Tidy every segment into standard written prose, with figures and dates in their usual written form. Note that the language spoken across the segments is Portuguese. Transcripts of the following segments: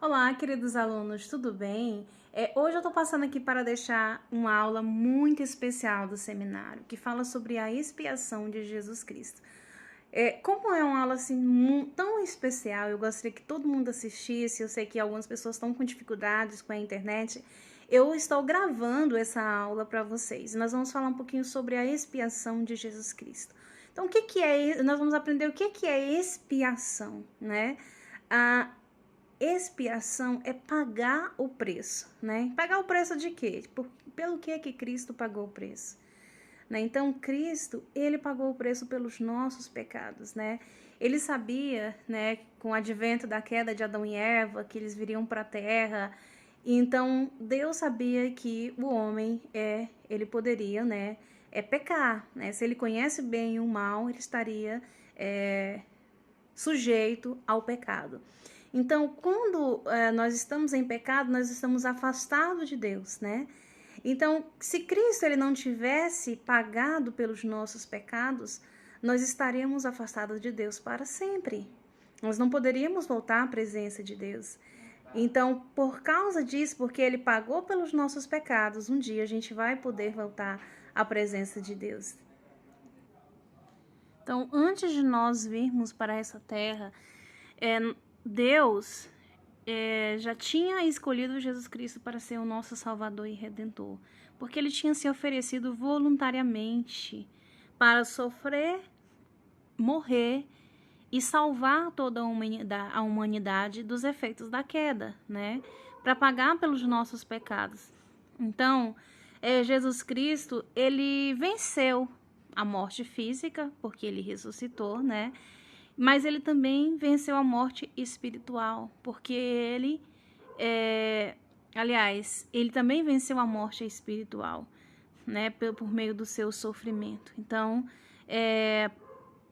Olá, queridos alunos, tudo bem? Hoje eu estou passando aqui para deixar uma aula muito especial do seminário, que fala sobre a expiação de Jesus Cristo. Como é uma aula assim tão especial, eu gostaria que todo mundo assistisse. Eu sei que algumas pessoas estão com dificuldades com a internet. Eu estou gravando essa aula para vocês. Nós vamos falar um pouquinho sobre a expiação de Jesus Cristo. Então, nós vamos aprender o que é expiação, né? A expiação é pagar o preço, né? Pagar o preço de quê? Pelo que Cristo pagou o preço? Né? Então, Cristo, ele pagou o preço pelos nossos pecados, né? Ele sabia, né, com o advento da queda de Adão e Eva, que eles viriam para a terra. Então, Deus sabia que o homem, ele poderia, né, pecar, né? Se ele conhece bem o mal, ele estaria sujeito ao pecado. Então, quando nós estamos em pecado, nós estamos afastados de Deus, né? Então, se Cristo ele não tivesse pagado pelos nossos pecados, nós estaríamos afastados de Deus para sempre. Nós não poderíamos voltar à presença de Deus. Então, por causa disso, porque ele pagou pelos nossos pecados, um dia a gente vai poder voltar à presença de Deus. Então, antes de nós virmos para essa terra, Deus já tinha escolhido Jesus Cristo para ser o nosso Salvador e Redentor, porque ele tinha se oferecido voluntariamente para sofrer, morrer e salvar toda a humanidade dos efeitos da queda, né? Para pagar pelos nossos pecados. Então, Jesus Cristo, ele venceu a morte física, porque ele ressuscitou, né? Mas ele também venceu a morte espiritual, porque ele também venceu a morte espiritual, né, por meio do seu sofrimento. Então,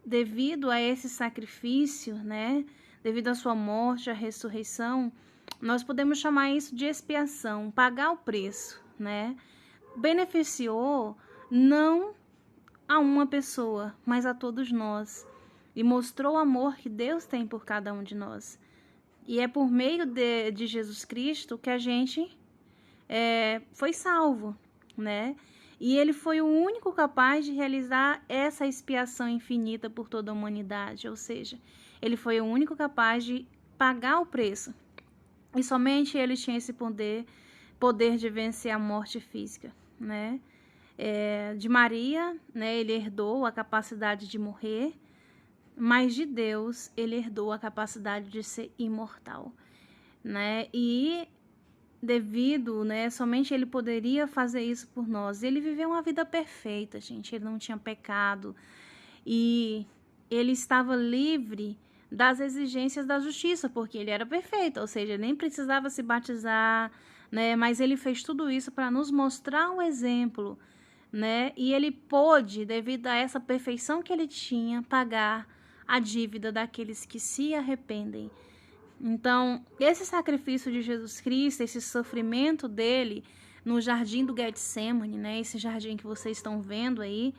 devido a esse sacrifício, né, devido à sua morte, à ressurreição, nós podemos chamar isso de expiação, pagar o preço, né? Beneficiou não a uma pessoa, mas a todos nós. E mostrou o amor que Deus tem por cada um de nós. E é por meio de Jesus Cristo que a gente foi salvo, né? E ele foi o único capaz de realizar essa expiação infinita por toda a humanidade. Ou seja, ele foi o único capaz de pagar o preço. E somente ele tinha esse poder de vencer a morte física, né? De Maria, né? Ele herdou a capacidade de morrer, mas de Deus ele herdou a capacidade de ser imortal, né? E devido, né, somente ele poderia fazer isso por nós. Ele viveu uma vida perfeita, gente. Ele não tinha pecado e ele estava livre das exigências da justiça, porque ele era perfeito, ou seja, ele nem precisava se batizar, né? Mas ele fez tudo isso para nos mostrar um exemplo, né? E ele pôde, devido a essa perfeição que ele tinha, pagar a dívida daqueles que se arrependem. Então, esse sacrifício de Jesus Cristo, esse sofrimento dele no jardim do Getsemane, né? Esse jardim que vocês estão vendo aí,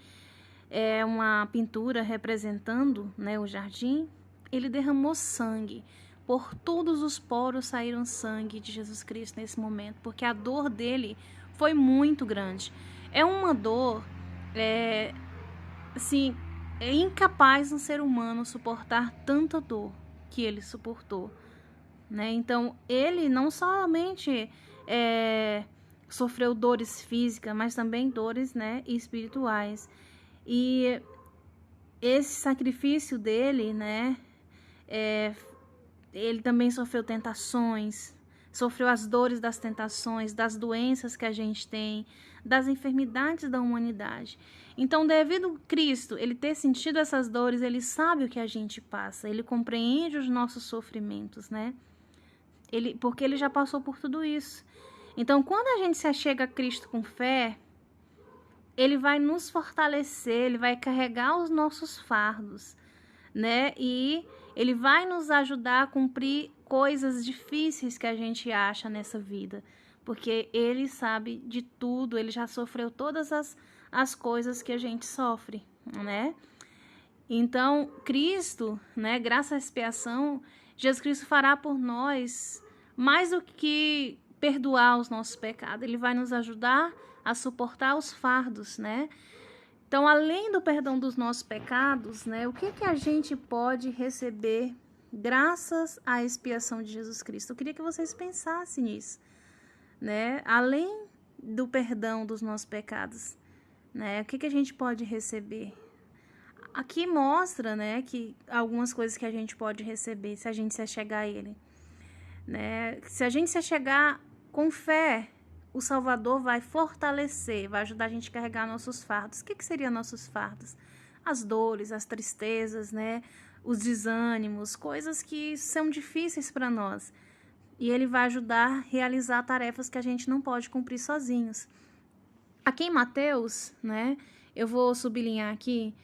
é uma pintura representando, né, o jardim. Ele derramou sangue. Por todos os poros saíram sangue de Jesus Cristo nesse momento, porque a dor dele foi muito grande. É uma dor, assim, é incapaz um ser humano suportar tanta dor que ele suportou, né? Então, ele não somente sofreu dores físicas, mas também dores, né, espirituais. E esse sacrifício dele, né, ele também sofreu tentações, sofreu as dores das tentações, das doenças que a gente tem, das enfermidades da humanidade. Então, devido a Cristo, ele ter sentido essas dores, ele sabe o que a gente passa, ele compreende os nossos sofrimentos, né? Porque ele já passou por tudo isso. Então, quando a gente se achega a Cristo com fé, ele vai nos fortalecer, ele vai carregar os nossos fardos, né? E ele vai nos ajudar a cumprir coisas difíceis que a gente acha nessa vida, porque ele sabe de tudo, ele já sofreu todas as coisas que a gente sofre, né? Então, Cristo, né, graças à expiação, Jesus Cristo fará por nós mais do que perdoar os nossos pecados, ele vai nos ajudar a suportar os fardos, né? Então, além do perdão dos nossos pecados, né, o que a gente pode receber graças à expiação de Jesus Cristo? Eu queria que vocês pensassem nisso, né? Além do perdão dos nossos pecados, né, o que a gente pode receber? Aqui mostra, né, que algumas coisas que a gente pode receber se a gente se achegar a Ele, né? Se a gente se achegar com fé, o Salvador vai fortalecer, vai ajudar a gente a carregar nossos fardos. O que seriam nossos fardos? As dores, as tristezas, né? Os desânimos, coisas que são difíceis para nós. E Ele vai ajudar a realizar tarefas que a gente não pode cumprir sozinhos. Aqui em Mateus, né? Eu vou sublinhar aqui,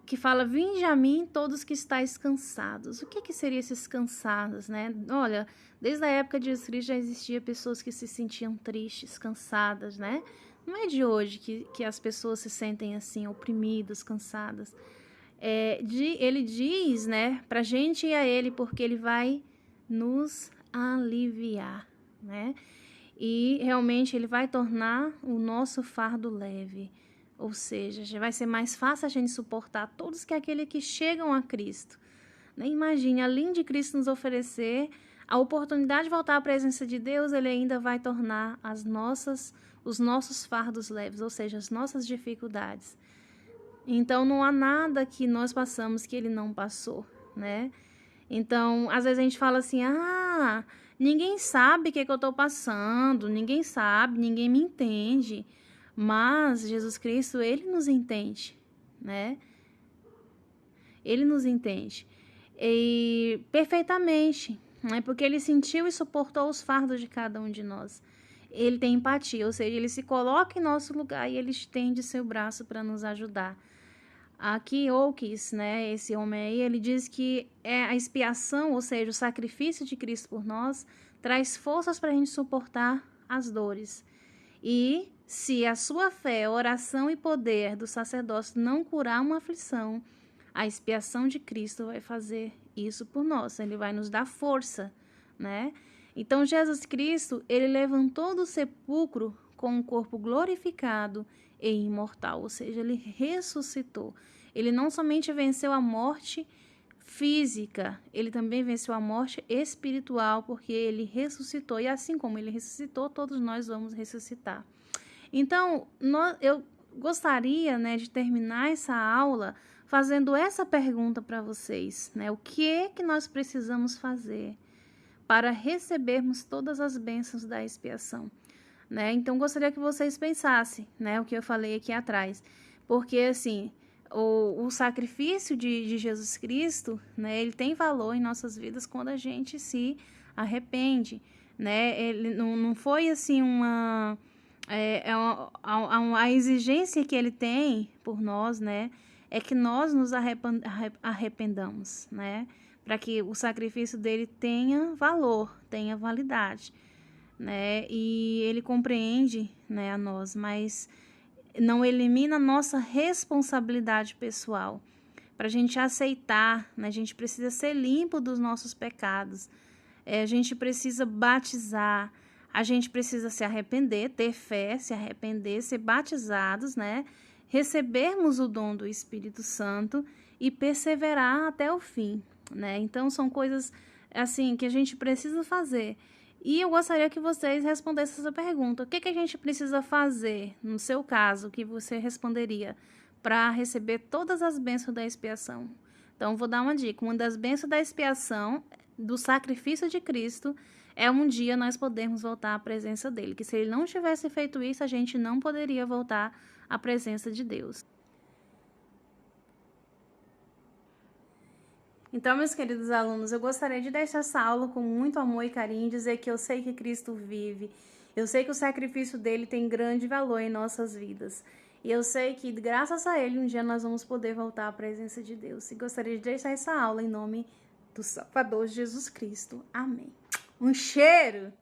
que fala, vinde a mim todos que estáis cansados. O que seriam esses cansados, né? Olha, desde a época de Jesus Cristo já existia pessoas que se sentiam tristes, cansadas, né? Não é de hoje que as pessoas se sentem assim, oprimidas, cansadas. Ele diz, né, pra gente ir a Ele, porque Ele vai nos aliviar, né? E realmente Ele vai tornar o nosso fardo leve. Ou seja, já vai ser mais fácil a gente suportar todos aqueles que chegam a Cristo. Imagine, além de Cristo nos oferecer a oportunidade de voltar à presença de Deus, Ele ainda vai tornar os nossos fardos leves, ou seja, as nossas dificuldades. Então, não há nada que nós passamos que Ele não passou, né? Então, às vezes a gente fala assim, ninguém sabe o que eu estou passando, ninguém sabe, ninguém me entende. Mas Jesus Cristo, Ele nos entende, né? Ele nos entende. E perfeitamente, né? Porque Ele sentiu e suportou os fardos de cada um de nós. Ele tem empatia, ou seja, Ele se coloca em nosso lugar e Ele estende seu braço para nos ajudar. Aqui, Oakes, né, esse homem aí, ele diz que a expiação, ou seja, o sacrifício de Cristo por nós, traz forças para a gente suportar as dores. E se a sua fé, oração e poder do sacerdócio não curar uma aflição, a expiação de Cristo vai fazer isso por nós. Ele vai nos dar força, né? Então, Jesus Cristo, ele levantou do sepulcro com um corpo glorificado e imortal, ou seja, ele ressuscitou. Ele não somente venceu a morte física, ele também venceu a morte espiritual, porque ele ressuscitou. E assim como ele ressuscitou, todos nós vamos ressuscitar. Então, eu gostaria, né, de terminar essa aula fazendo essa pergunta para vocês, né? O que nós precisamos fazer para recebermos todas as bênçãos da expiação, né? Então, gostaria que vocês pensassem, né, o que eu falei aqui atrás. Porque, assim, o sacrifício de Jesus Cristo, né, ele tem valor em nossas vidas quando a gente se arrepende, né? Ele não foi, assim, a exigência que ele tem por nós, né, é que nós nos arrependamos, né, para que o sacrifício dele tenha valor, tenha validade, né, e ele compreende, né, a nós, mas não elimina a nossa responsabilidade pessoal. Para a gente aceitar, né, a gente precisa ser limpo dos nossos pecados, a gente precisa batizar, a gente precisa se arrepender, ter fé, se arrepender, ser batizados, né? Recebermos o dom do Espírito Santo e perseverar até o fim, né? Então, são coisas, assim, que a gente precisa fazer. E eu gostaria que vocês respondessem essa pergunta. O que a gente precisa fazer, no seu caso, que você responderia, para receber todas as bênçãos da expiação? Então, vou dar uma dica. Uma das bênçãos da expiação, do sacrifício de Cristo, é um dia nós podermos voltar à presença dele. Que se ele não tivesse feito isso, a gente não poderia voltar à presença de Deus. Então, meus queridos alunos, eu gostaria de deixar essa aula com muito amor e carinho, dizer que eu sei que Cristo vive, eu sei que o sacrifício dele tem grande valor em nossas vidas. E eu sei que, graças a ele, um dia nós vamos poder voltar à presença de Deus. E gostaria de deixar essa aula em nome do Salvador Jesus Cristo. Amém. Um cheiro!